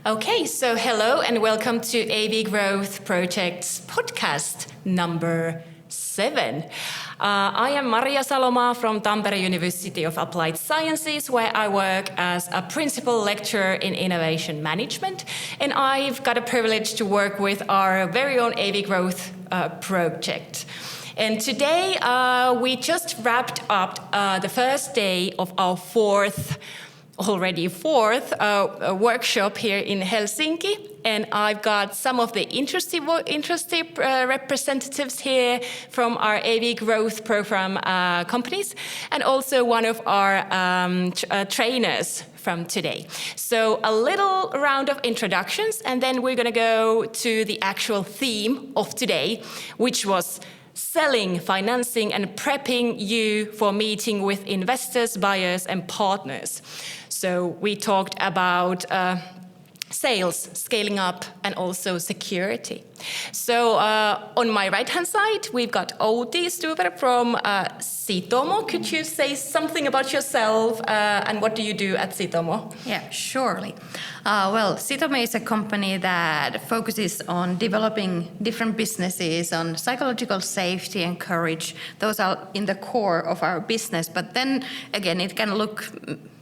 Okay, so hello and welcome to AV Growth Project's podcast number 7. I am Maria Saloma from Tampere University of Applied Sciences, where I work as a principal lecturer in innovation management, and I've got a privilege to work with our very own AV Growth project. And today we just wrapped up the first day of our fourth workshop here in Helsinki, and I've got some of the interesting representatives here from our AV Growth Program companies, and also one of our trainers from today. So a little round of introductions, and then we're going to go to the actual theme of today, which was selling, financing, and prepping you for meeting with investors, buyers, and partners. So we talked about sales, scaling up, and also security. So on my right-hand side, we've got Outi Stuber from Sitomo. Could you say something about yourself and what do you do at Sitomo? Yeah, surely. Well, Sitomo is a company that focuses on developing different businesses on psychological safety and courage. Those are in the core of our business, but then again, it can look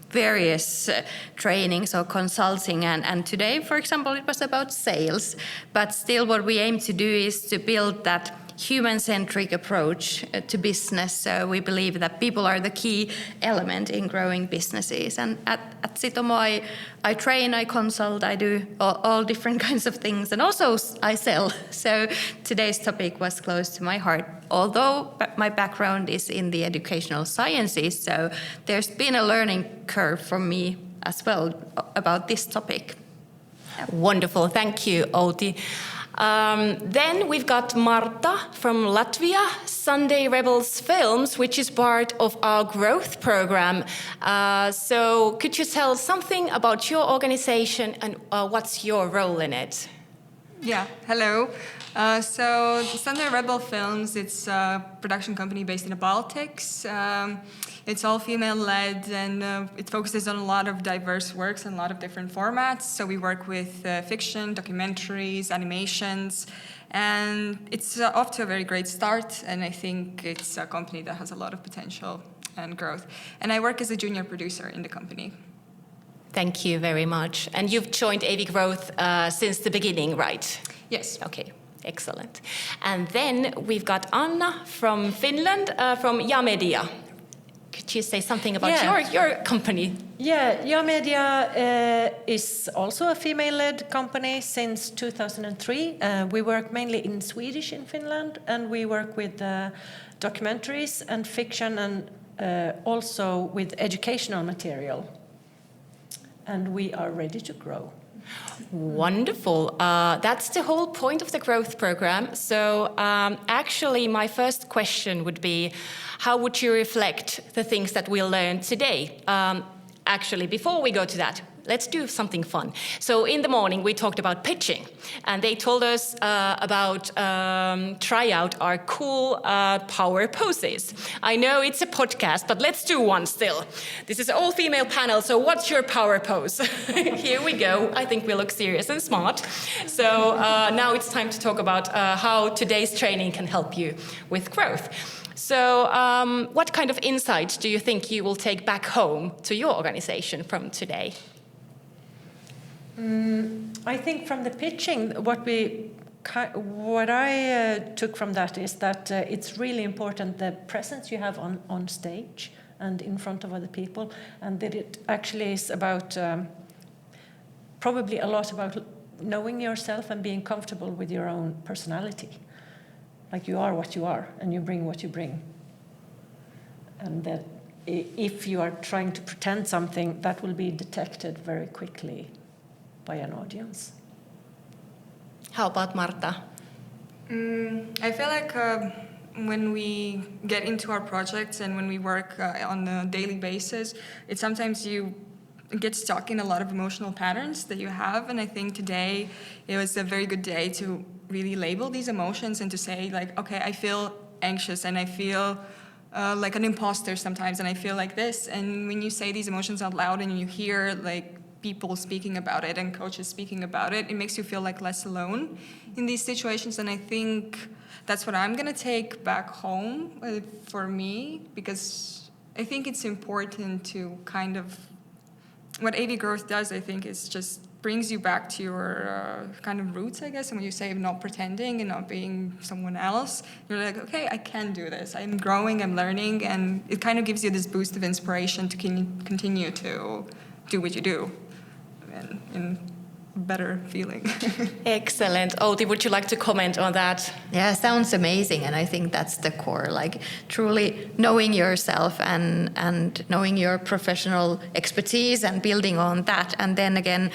various trainings or consulting, and today, for example, it was about sales, but still what we aim to do is to build that human-centric approach to business. So we believe that people are the key element in growing businesses, and at Sitomo I train, I consult, I do all different kinds of things, and also I sell. So today's topic was close to my heart, although my background is in the educational sciences, so there's been a learning curve for me as well about this topic. Wonderful, thank you, Outi. Then we've got Marta from Latvia, Sunday Rebels Films, which is part of our growth program. So could you tell something about your organization and what's your role in it? Yeah, hello. So Sunday Rebel Films, it's a production company based in the Baltics. It's all female-led, and it focuses on a lot of diverse works and a lot of different formats. So we work with fiction, documentaries, animations, and it's off to a very great start, and I think it's a company that has a lot of potential and growth. And I work as a junior producer in the company. Thank you very much. And you've joined AV Growth since the beginning, right? Yes. Okay, excellent. And then we've got Anna from Finland, from Yamedia. Could you say something about your company? Yeah, Yamedia is also a female-led company since 2003. We work mainly in Swedish in Finland, and we work with documentaries and fiction, and also with educational material. And we are ready to grow. Wonderful. That's the whole point of the growth program. So actually, my first question would be, how would you reflect the things that we learned today? Actually, before we go to that, let's do something fun. So in the morning, we talked about pitching, and they told us about try out our cool power poses. I know it's a podcast, but let's do one still. This is an all-female panel, so what's your power pose? Here we go. I think we look serious and smart. So now it's time to talk about how today's training can help you with growth. So what kind of insights do you think you will take back home to your organization from today? I think from the pitching, what I took from that is that it's really important the presence you have on stage and in front of other people, and that it actually is about probably a lot about knowing yourself and being comfortable with your own personality. Like you are what you are, and you bring what you bring. And that if you are trying to pretend something, that will be detected very quickly by an audience. How about Marta? I feel like when we get into our projects and when we work on a daily basis, sometimes you get stuck in a lot of emotional patterns that you have, and I think today it was a very good day to really label these emotions and to say, like, okay, I feel anxious and I feel like an imposter sometimes, and I feel like this. And when you say these emotions out loud and you hear like people speaking about it and coaches speaking about it, it makes you feel like less alone in these situations. And I think that's what I'm gonna take back home for me, because I think it's important to kind of, what AV growth does, I think, is just brings you back to your kind of roots, I guess. And when you say not pretending and not being someone else, you're like, okay, I can do this. I'm growing, I'm learning, and it kind of gives you this boost of inspiration to continue to do what you do in better feeling. Excellent. Outi, would you like to comment on that? Yeah, sounds amazing, and I think that's the core, like truly knowing yourself and knowing your professional expertise and building on that. And then again,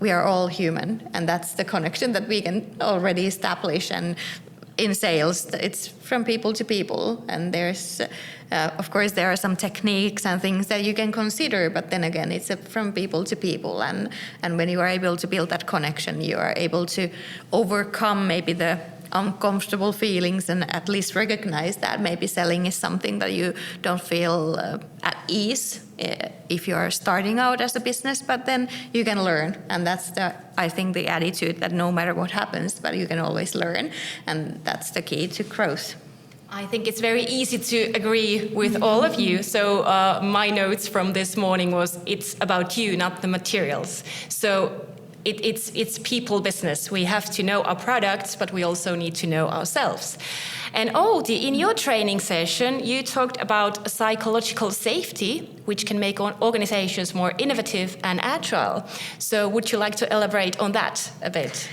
we are all human, and that's the connection that we can already establish. And in sales, it's from people to people, and there's of course there are some techniques and things that you can consider, but then again it's from people to people, and when you are able to build that connection, you are able to overcome maybe the uncomfortable feelings and at least recognize that maybe selling is something that you don't feel at ease if you are starting out as a business, but then you can learn. And that's I think the attitude that no matter what happens, but you can always learn, and that's the key to growth. I think it's very easy to agree with all of you. So my notes from this morning was, it's about you, not the materials. So it's people business. We have to know our products, but we also need to know ourselves. And Outi, in your training session, you talked about psychological safety, which can make organizations more innovative and agile. So would you like to elaborate on that a bit?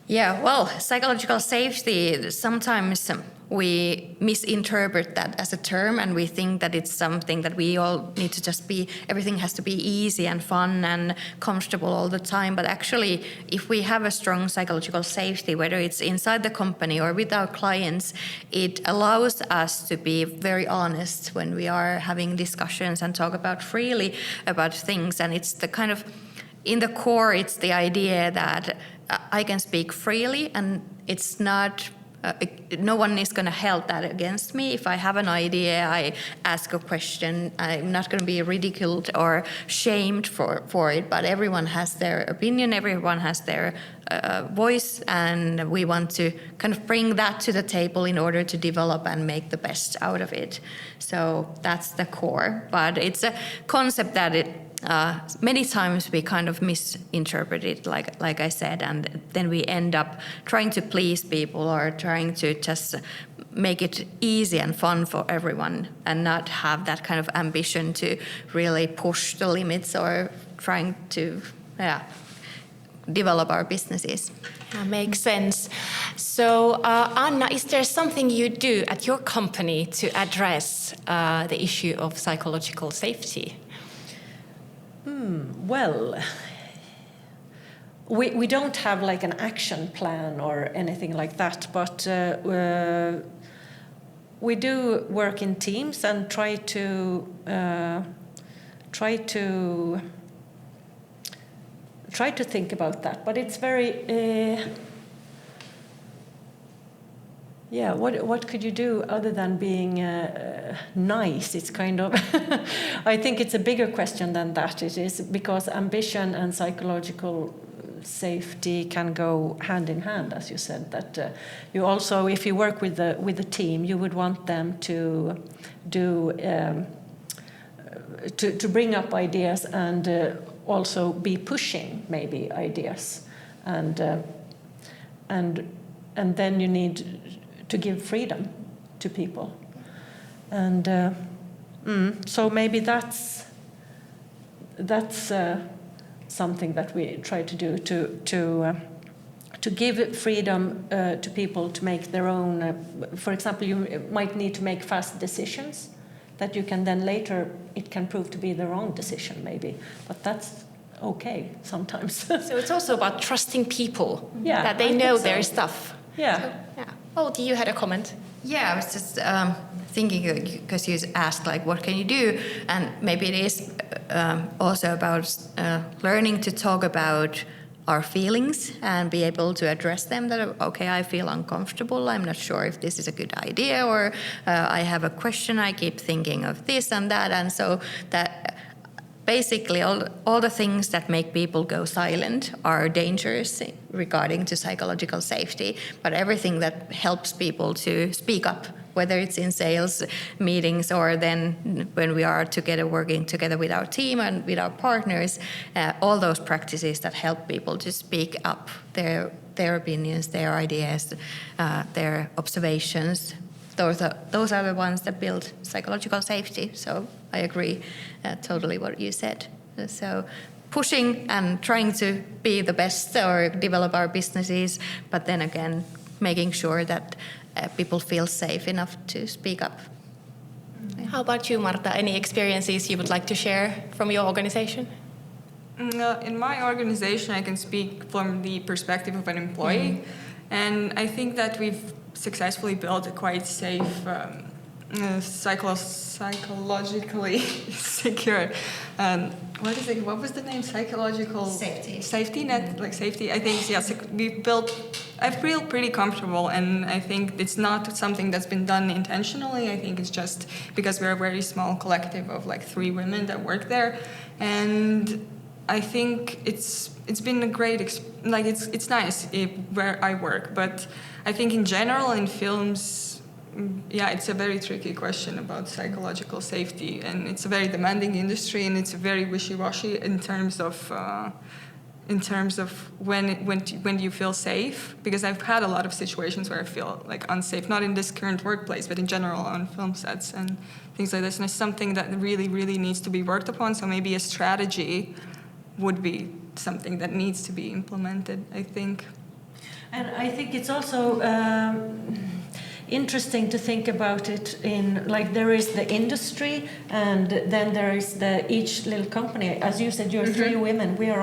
Yeah, well, psychological safety, sometimes we misinterpret that as a term, and we think that it's something that we all need to just be, everything has to be easy and fun and comfortable all the time. But actually, if we have a strong psychological safety, whether it's inside the company or with our clients, it allows us to be very honest when we are having discussions and talk about freely about things. And it's the kind of, in the core, it's the idea that I can speak freely, and it's not, no one is going to hold that against me. If I have an idea, I ask a question, I'm not going to be ridiculed or shamed for it, but everyone has their opinion, everyone has their voice, and we want to kind of bring that to the table in order to develop and make the best out of it. So that's the core, but it's a concept that many times we kind of misinterpret it, like I said, and then we end up trying to please people or trying to just make it easy and fun for everyone, and not have that kind of ambition to really push the limits or trying to develop our businesses. That makes sense. So, Anna, is there something you do at your company to address the issue of psychological safety? Well, we don't have like an action plan or anything like that, but we do work in teams and try to think about that. But it's very what could you do other than being nice? It's kind of, I think it's a bigger question than that. It is because ambition and psychological safety can go hand in hand, as you said. That you also, if you work with the team, you would want them to do to bring up ideas and also be pushing maybe ideas, and then you need to give freedom to people, and so maybe that's something that we try to do to give freedom to people to make their own. For example, you might need to make fast decisions that you can then later, it can prove to be the wrong decision maybe, but that's okay sometimes. So it's also about trusting people, Yeah, that they know their stuff. Yeah. So, yeah. Oh, you had a comment? Yeah, I was just thinking, because you asked like what can you do, and maybe it is also about learning to talk about our feelings and be able to address them. That okay, I feel uncomfortable, I'm not sure if this is a good idea, or I have a question, I keep thinking of this and that, and so that basically all the things that make people go silent are dangerous regarding to psychological safety, but everything that helps people to speak up, whether it's in sales meetings or then when we are together working together with our team and with our partners, all those practices that help people to speak up their opinions, their ideas, their observations. Those are the ones that build psychological safety. So I agree totally what you said. So pushing and trying to be the best or develop our businesses, but then again, making sure that people feel safe enough to speak up. How about you, Marta? Any experiences you would like to share from your organization? In my organization, I can speak from the perspective of an employee, and I think that we've successfully built a quite safe, psychologically secure. What was the name? Psychological safety net, like safety. I think yes, I feel pretty comfortable, and I think it's not something that's been done intentionally. I think it's just because we're a very small collective of like 3 women that work there, and I think it's been a great it's nice where I work, but I think in general in films, it's a very tricky question about psychological safety, and it's a very demanding industry, and it's very wishy-washy in terms of when do you feel safe? Because I've had a lot of situations where I feel like unsafe, not in this current workplace, but in general on film sets and things like this, and it's something that really, really needs to be worked upon. So maybe a strategy would be something that needs to be implemented, I think. And I think it's also interesting to think about it in, like, there is the industry, and then there is each little company. As you said, you're 3 women. We're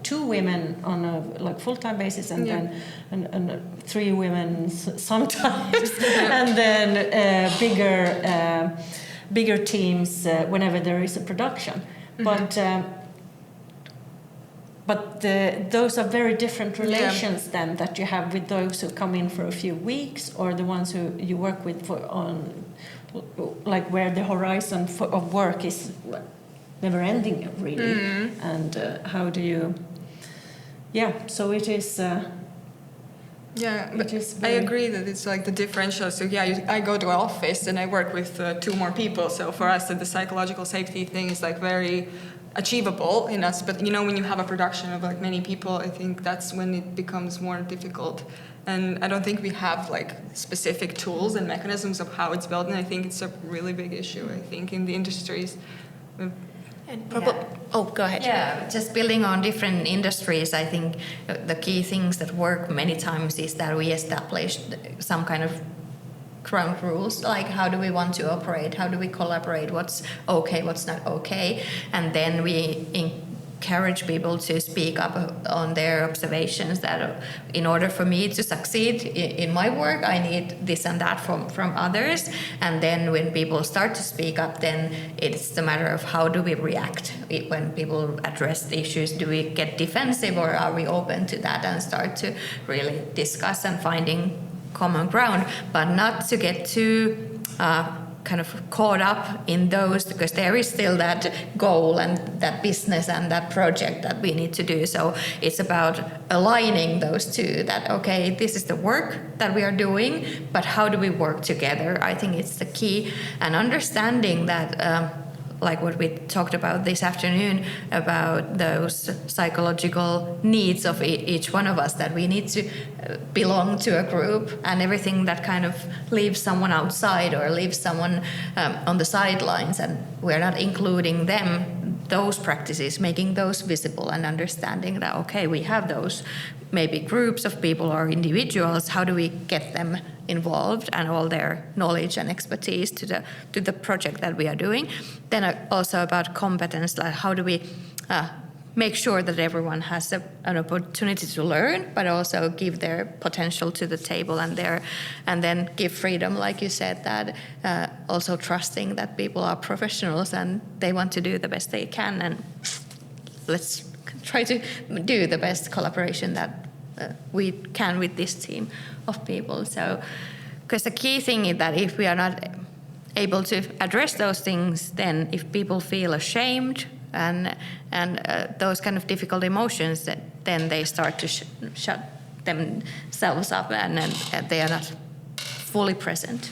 2 women on a full-time basis, and then and 3 women sometimes, and then bigger teams whenever there is a production. But those are very different relations then that you have with those who come in for a few weeks, or the ones who you work with where the horizon of work is never ending really. And how do you? So it is. But I agree that it's like the differential. So I go to an office and I work with 2 more people. So for us, the psychological safety thing is like very achievable in us, but when you have a production of like many people, I think that's when it becomes more difficult. And I don't think we have like specific tools and mechanisms of how it's built, and I think it's a really big issue, I think, in the industries. Go ahead. Yeah, just building on different industries, I think the key things that work many times is that we establish some kind of ground rules, like how do we want to operate, how do we collaborate, what's okay, what's not okay, and then we encourage people to speak up on their observations that in order for me to succeed in my work, I need this and that from others. And then when people start to speak up, then it's the matter of how do we react when people address the issues. Do we get defensive, or are we open to that and start to really discuss and finding common ground, but not to get too kind of caught up in those, because there is still that goal and that business and that project that we need to do. So it's about aligning those two, that okay, this is the work that we are doing, but how do we work together? I think it's the key, and understanding that like what we talked about this afternoon, about those psychological needs of each one of us, that we need to belong to a group, and everything that kind of leaves someone outside or leaves someone on the sidelines, and we're not including them, those practices, making those visible, and understanding that, okay, we have those maybe groups of people or individuals, how do we get them involved and all their knowledge and expertise to the project that we are doing. Then also about competence, like how do we make sure that everyone has an opportunity to learn, but also give their potential to the table, and then give freedom, like you said, that also trusting that people are professionals and they want to do the best they can, and let's try to do the best collaboration that we can with this team of people. So, because the key thing is that if we are not able to address those things, then if people feel ashamed and those kind of difficult emotions, that then they start to shut themselves up, and they are not fully present.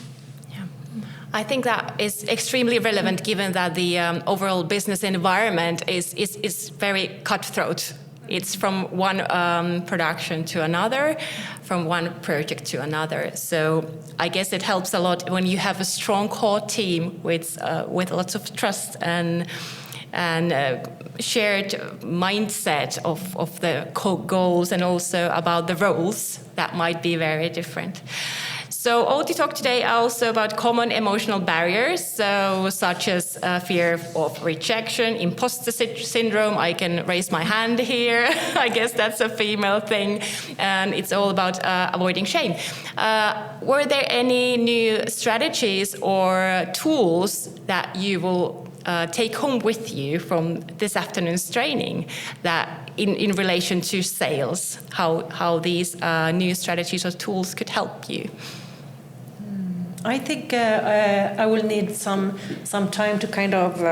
I think that is extremely relevant given that the overall business environment is very cutthroat. It's from one production to another, from one project to another. So I guess it helps a lot when you have a strong core team with lots of trust and shared mindset of the goals and also about the roles that might be very different. So Outi talked today also about common emotional barriers, so such as fear of rejection, imposter syndrome. I can raise my hand here. I guess that's a female thing, and it's all about avoiding shame. Were there any new strategies or tools that you will take home with you from this afternoon's training that in relation to sales, how these new strategies or tools could help you? I think I will need some time to kind of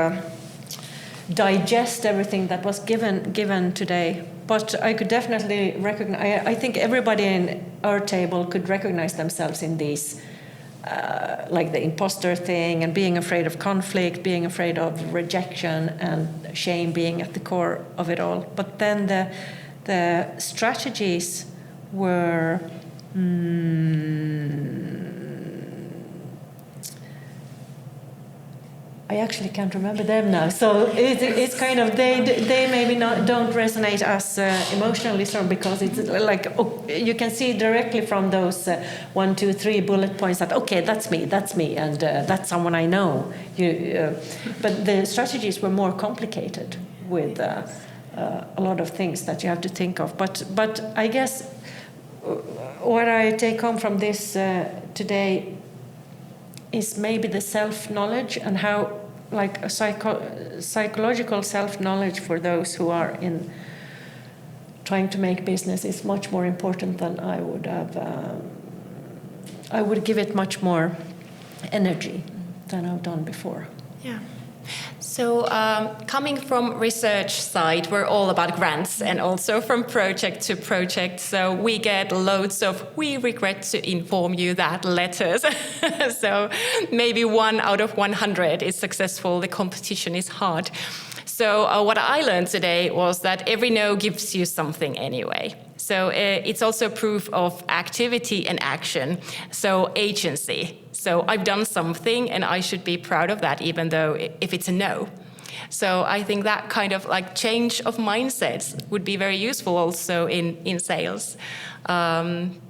digest everything that was given today. But I could definitely recognize. I think everybody in our table could recognize themselves in these, like the imposter thing, and being afraid of conflict, being afraid of rejection, and shame being at the core of it all. But then the strategies were. I actually can't remember them now. So it's kind of they maybe don't resonate as emotionally strong, because it's like you can see directly from those 1, 2, 3 bullet points that okay, that's me, and that's someone I know. But the strategies were more complicated with a lot of things that you have to think of. But I guess what I take home from this today is maybe the self-knowledge, and how like a psychological self-knowledge for those who are in trying to make business is much more important than I would have. I would give it much more energy than I've done before. Yeah. So coming from research side, we're all about grants, and also from project to project. So we get loads of "we regret to inform you that" letters. So maybe 1 out of 100 is successful. The competition is hard. So what I learned today was that every no gives you something anyway. So it's also proof of activity and action. So agency. So I've done something and I should be proud of that, even though if it's a no. So I think that kind of like change of mindsets would be very useful also in sales. Thank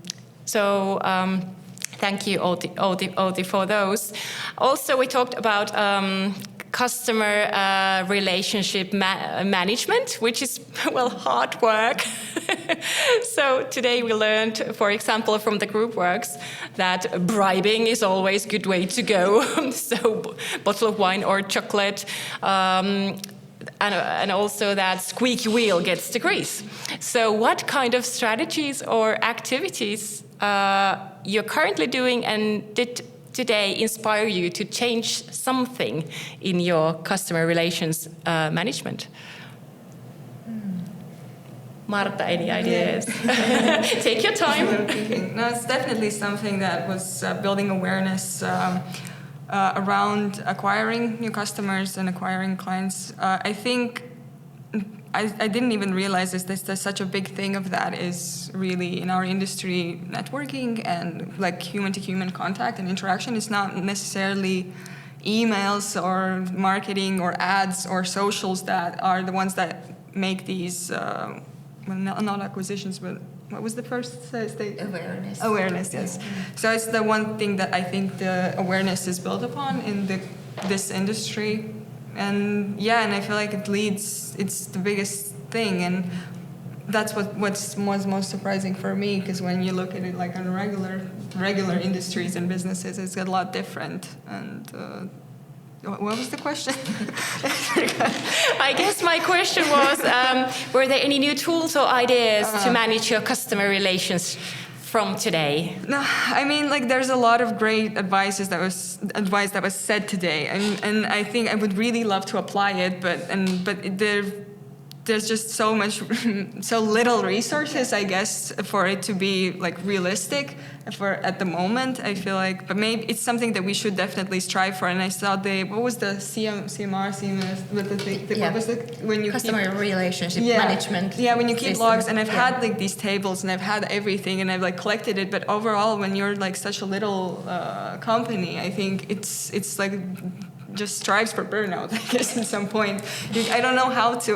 you, Outi, for those. Also, we talked about customer relationship management, which is, well, hard work. So today we learned, for example, from the group works, that bribing is always a good way to go. So bottle of wine or chocolate, and also that squeaky wheel gets the grease. So what kind of strategies or activities you're currently doing and did today inspire you to change something in your customer relations management? Marta, any ideas? Take your time. No, it's definitely something that was building awareness around acquiring new customers and acquiring clients. I think I didn't even realize there's such a big thing of that is really in our industry, networking and like human-to-human contact and interaction is not necessarily emails or marketing or ads or socials that are the ones that make these, not acquisitions, but what was the first stage? Awareness. Awareness, yes. So it's the one thing that I think the awareness is built upon in this industry. And yeah, and I feel like it's the biggest thing, and that's what was most surprising for me, because when you look at it like on regular industries and businesses, it's a lot different. And what was the question? I guess my question was, were there any new tools or ideas to manage your customer relations from today? No, I mean, like, there's a lot of great advice that was said today, and I think I would really love to apply it, but there's just so little resources, I guess, for it to be like realistic for at the moment. I feel like, but maybe it's something that we should definitely strive for. And I saw what was the CMS, what was the when you customer relationship management. Yeah, when you keep systems. logs, and I've had like these tables, and I've had everything, and I've like collected it. But overall, when you're like such a little company, I think it's like just strives for burnout, I guess, at some point. I don't know how to,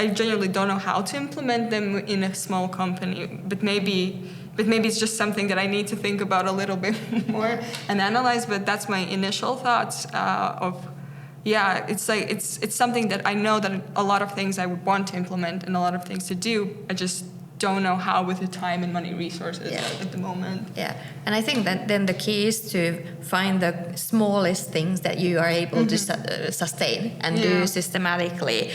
I genuinely don't know how to implement them in a small company, but maybe it's just something that I need to think about a little bit more and analyze, but that's my initial thoughts it's like, it's something that I know that a lot of things I would want to implement and a lot of things to do, I just don't know how with the time and money resources at the moment. Yeah, and I think that then the key is to find the smallest things that you are able to sustain and do systematically,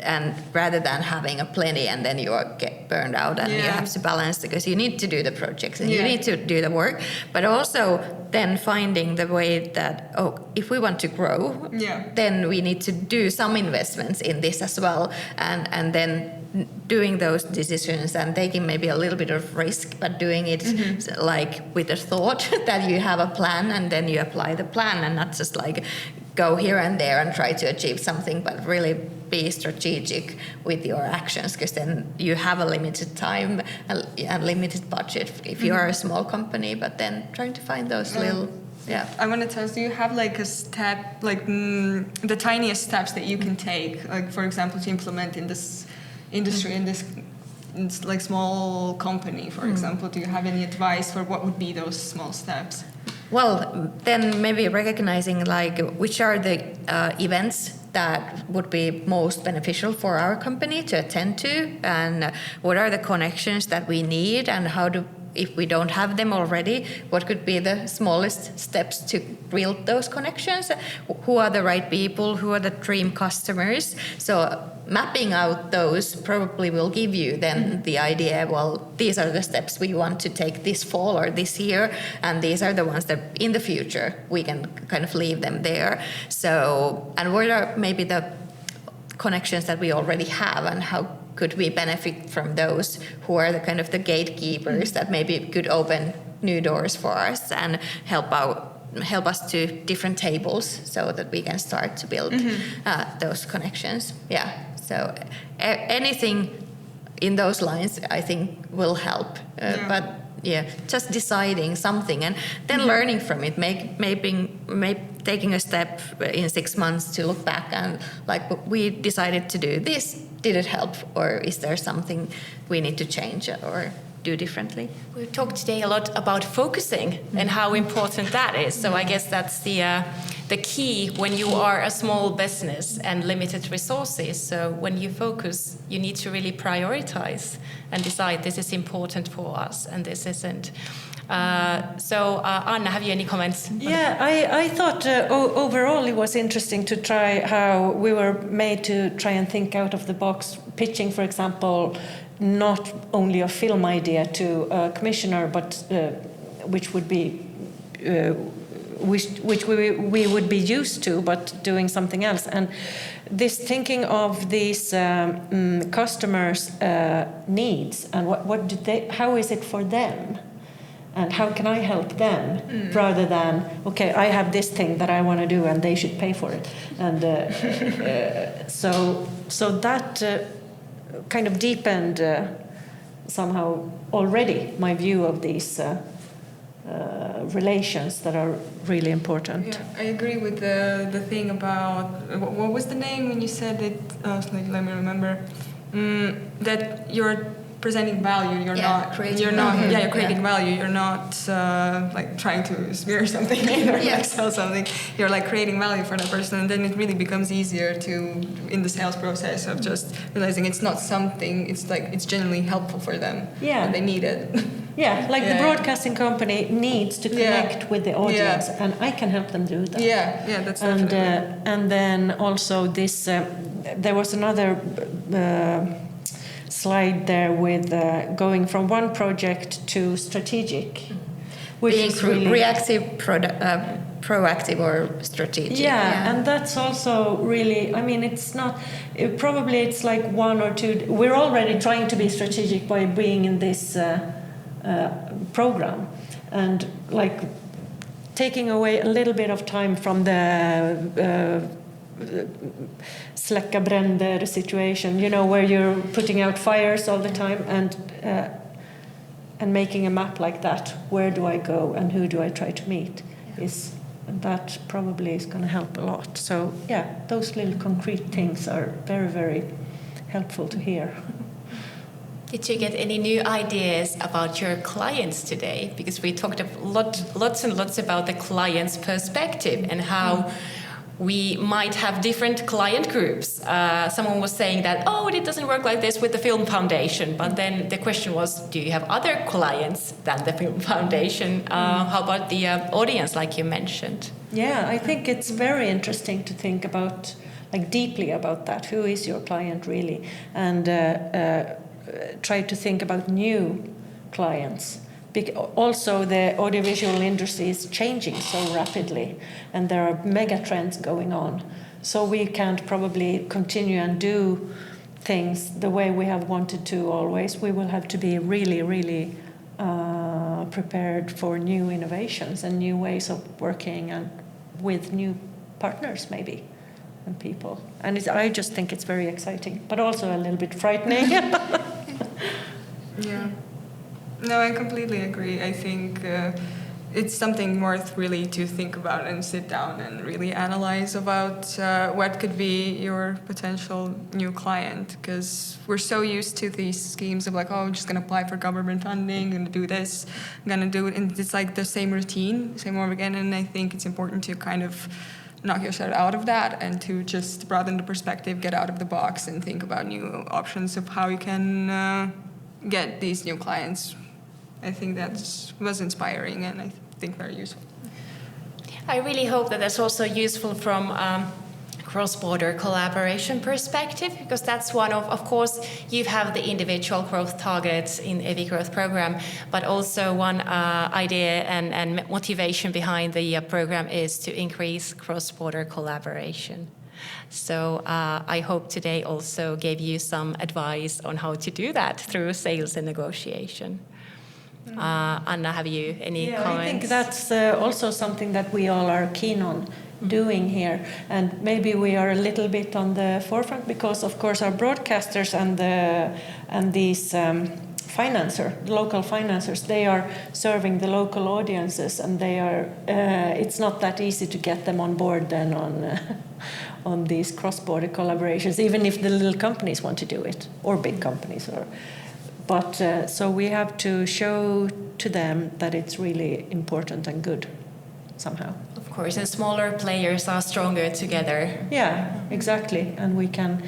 and rather than having a plenty and then you get burned out and you have to balance, because you need to do the projects and you need to do the work, but also then finding the way that, if we want to grow, then we need to do some investments in this as well, and then doing those decisions and taking maybe a little bit of risk, but doing it like with a thought that you have a plan and then you apply the plan, and not just like go here and there and try to achieve something, but really be strategic with your actions, because then you have a limited time and limited budget if you are a small company, but then trying to find those little. Yeah. I want to tell you, do you have like a step, like the tiniest steps that you can take, like for example, to implement in this industry, in this like small company, for example? Do you have any advice for what would be those small steps? Well, then maybe recognizing like which are the events that would be most beneficial for our company to attend to, and what are the connections that we need, and if we don't have them already, what could be the smallest steps to build those connections? Who are the right people? Who are the dream customers? So mapping out those probably will give you then the idea, well, these are the steps we want to take this fall or this year, and these are the ones that in the future we can kind of leave them there. So, and what are maybe the connections that we already have, and how could we benefit from those? Who are the kind of the gatekeepers that maybe could open new doors for us and help us to different tables so that we can start to build those connections. Yeah, so anything in those lines I think will help. But yeah, just deciding something and then learning from it, maybe taking a step in 6 months to look back and like, we decided to do this, did it help, or is there something we need to change or do differently? We talked today a lot about focusing and how important that is. So I guess that's the key when you are a small business and limited resources. So when you focus, you need to really prioritize and decide this is important for us and this isn't. Anna, have you any comments? Yeah, I thought overall it was interesting to try how we were made to try and think out of the box, pitching, for example, not only a film idea to a commissioner, but which would be which we would be used to, but doing something else. And this thinking of these customers' needs and how is it for them? And how can I help them, rather than, okay, I have this thing that I want to do and they should pay for it. And so that kind of deepened somehow already my view of these relations that are really important. Yeah, I agree with the thing about, what was the name when you said it? Let me remember. That you're presenting value. You're not creating value. You're not like trying to smear something or like sell something. You're like creating value for that person, and then it really becomes easier to in the sales process of just realizing it's not something. It's like it's genuinely helpful for them. Yeah, and they need it. Yeah, like the broadcasting company needs to connect with the audience, and I can help them do that. Yeah, that's definitely. And then also this, there was another slide there with going from one project to strategic, which Being is really reactive, proactive, or strategic. yeah, and that's also really, I mean, it's not, probably it's like one or two, we're already trying to be strategic by being in this program, and like taking away a little bit of time from the släcka bränder situation, you know, where you're putting out fires all the time, and making a map like that, where do I go and who do I try to meet, is that probably is going to help a lot. So yeah, those little concrete things are very, very helpful to hear. Did you get any new ideas about your clients today? Because we talked lots and lots about the client's perspective and how we might have different client groups. Someone was saying that, it doesn't work like this with the Film Foundation. But then the question was, do you have other clients than the Film Foundation? How about the audience, like you mentioned? Yeah, I think it's very interesting to think about, like deeply about that. Who is your client really? And try to think about new clients. Also, the audiovisual industry is changing so rapidly, and there are mega trends going on. So we can't probably continue and do things the way we have wanted to always. We will have to be really, really prepared for new innovations and new ways of working, and with new partners maybe and people. And I just think it's very exciting, but also a little bit frightening. Yeah. No, I completely agree. I think it's something worth really to think about and sit down and really analyze about what could be your potential new client, because we're so used to these schemes of like, I'm just going to apply for government funding, going to do this, I'm going to do it, and it's like the same routine, same over again. And I think it's important to kind of knock yourself out of that and to just broaden the perspective, get out of the box, and think about new options of how you can get these new clients. I think that was inspiring and I think very useful. I really hope that that's also useful from cross-border collaboration perspective, because that's one of course, you have the individual growth targets in EVI Growth Program, but also one idea and motivation behind the program is to increase cross-border collaboration. So I hope today also gave you some advice on how to do that through sales and negotiation. Anna, have you any comments? I think that's also something that we all are keen on doing here, and maybe we are a little bit on the forefront because, of course, our broadcasters and these local financiers, they are serving the local audiences, and they are. It's not that easy to get them on board then on these cross-border collaborations, even if the little companies want to do it, or big companies, or. But so we have to show to them that it's really important and good somehow. Of course, and smaller players are stronger together. Yeah, exactly. And we can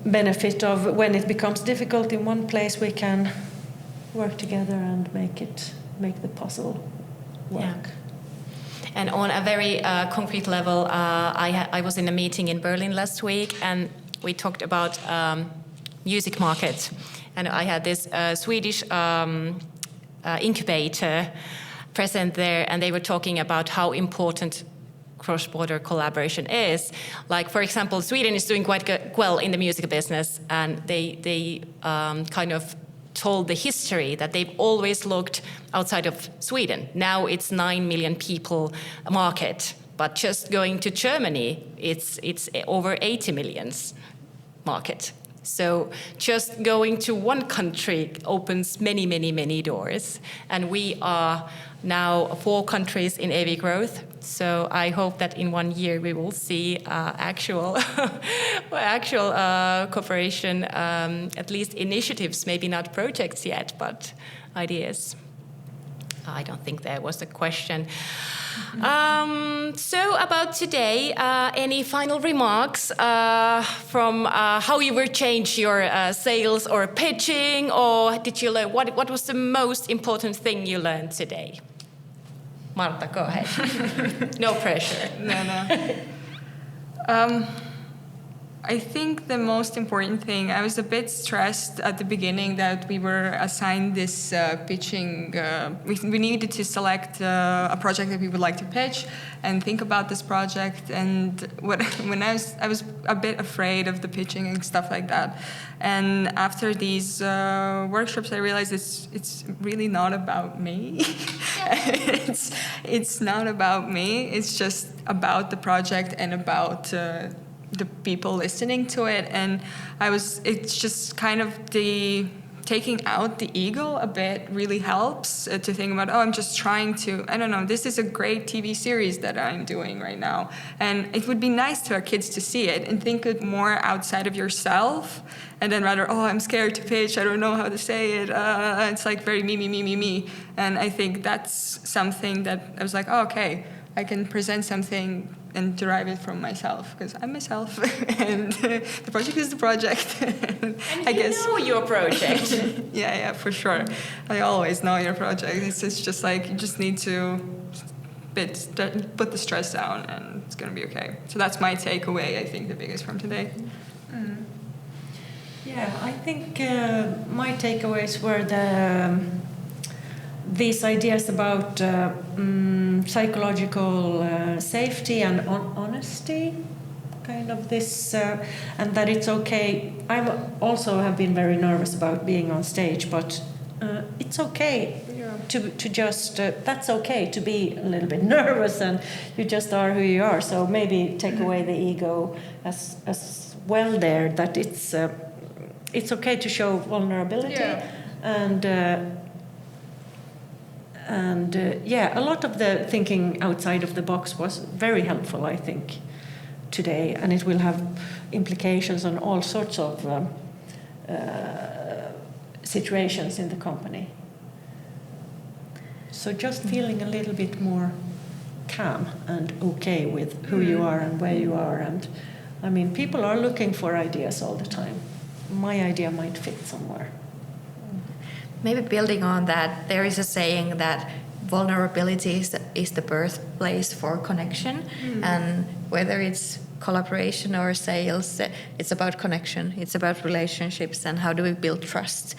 benefit of when it becomes difficult in one place, we can work together and make the puzzle work. Yeah. And on a very concrete level, I was in a meeting in Berlin last week, and we talked about music market. And I had this Swedish incubator present there, and they were talking about how important cross-border collaboration is. Like, for example, Sweden is doing quite well in the music business, and they kind of told the history that they've always looked outside of Sweden. Now it's 9 million people market, but just going to Germany, it's over 80 millions market. So just going to one country opens many, many, many doors. And we are now 4 countries in EVI Growth. So I hope that in 1 year we will see actual cooperation, at least initiatives, maybe not projects yet, but ideas. I don't think there was a question. So about today, any final remarks from how you will change your sales or pitching, or did you learn, what was the most important thing you learned today? Marta, go ahead. No pressure. No. I think the most important thing, I was a bit stressed at the beginning that we were assigned this pitching, we needed to select a project that we would like to pitch and think about this project. And when I was a bit afraid of the pitching and stuff like that. And after these workshops, I realized it's really not about me. It's not about me. It's just about the project and about the people listening to it. And it's just kind of taking out the ego a bit really helps to think about, I'm just trying to, I don't know, this is a great TV series that I'm doing right now. And it would be nice to our kids to see it and think it more outside of yourself. And then rather, I'm scared to pitch, I don't know how to say it. It's like very me. And I think that's something that I was like, okay, I can present something and derive it from myself, because I'm myself, and the project is the project. And I guess know your project. yeah, for sure. I always know your project. It's just like you just need to put the stress down, and it's gonna be okay. So that's my takeaway. I think the biggest from today. Yeah, I think my takeaways were these ideas about psychological safety and honesty, kind of this, and that it's okay. I also have been very nervous about being on stage, but it's okay to just, that's okay to be a little bit nervous, and you just are who you are. So maybe take away the ego as well there, that it's okay to show vulnerability. And a lot of the thinking outside of the box was very helpful, I think, today, and it will have implications on all sorts of situations in the company. So just feeling a little bit more calm and okay with who you are and where you are. And I mean, people are looking for ideas all the time. My idea might fit somewhere. Maybe building on that, there is a saying that vulnerability is the birthplace for connection. And whether it's collaboration or sales, it's about connection, it's about relationships, and how do we build trust.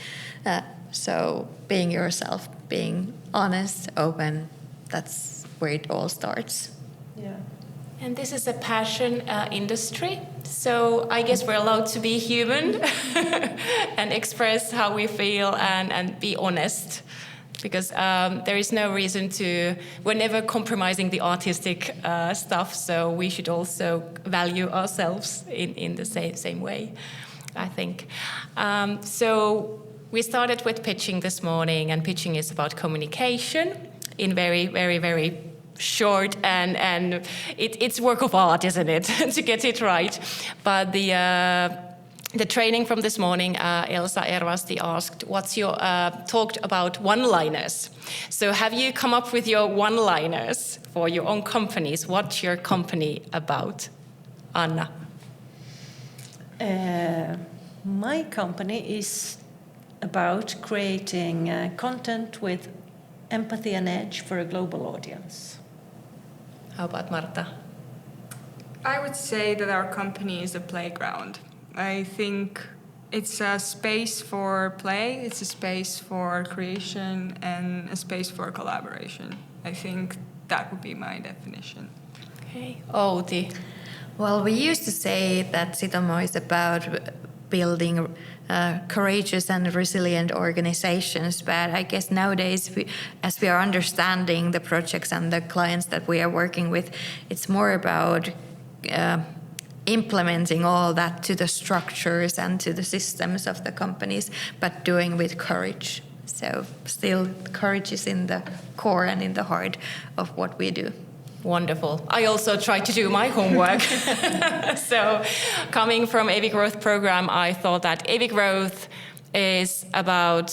So being yourself, being honest, open, that's where it all starts. Yeah. And this is a passion industry, so I guess we're allowed to be human and express how we feel and be honest, because there is no reason we're never compromising the artistic stuff, so we should also value ourselves in the same way, I think. So we started with pitching this morning, and pitching is about communication in very, very, very short, and it's work of art, isn't it, to get it right. But the training from this morning, Elsa Ervasti asked, talked about one-liners. So have you come up with your one-liners for your own companies? What's your company about? Anna? My company is about creating content with empathy and edge for a global audience. How about Marta? I would say that our company is a playground. I think it's a space for play, it's a space for creation, and a space for collaboration. I think that would be my definition. Okay. Outi? Well, we used to say that Sitomo is about building courageous and resilient organizations, but I guess nowadays, as we are understanding the projects and the clients that we are working with, it's more about implementing all that to the structures and to the systems of the companies, but doing with courage. So still, courage is in the core and in the heart of what we do. Wonderful. I also tried to do my homework. So coming from AV Growth program, I thought that AV Growth is about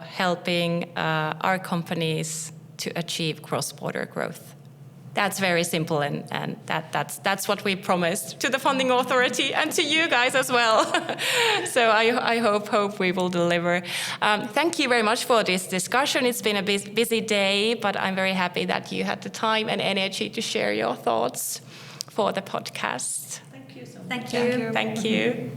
helping our companies to achieve cross-border growth. That's very simple, and that's what we promised to the funding authority and to you guys as well. So I hope we will deliver. Thank you very much for this discussion. It's been a busy day, but I'm very happy that you had the time and energy to share your thoughts for the podcast. Thank you. you so much. Thank you. Thank you.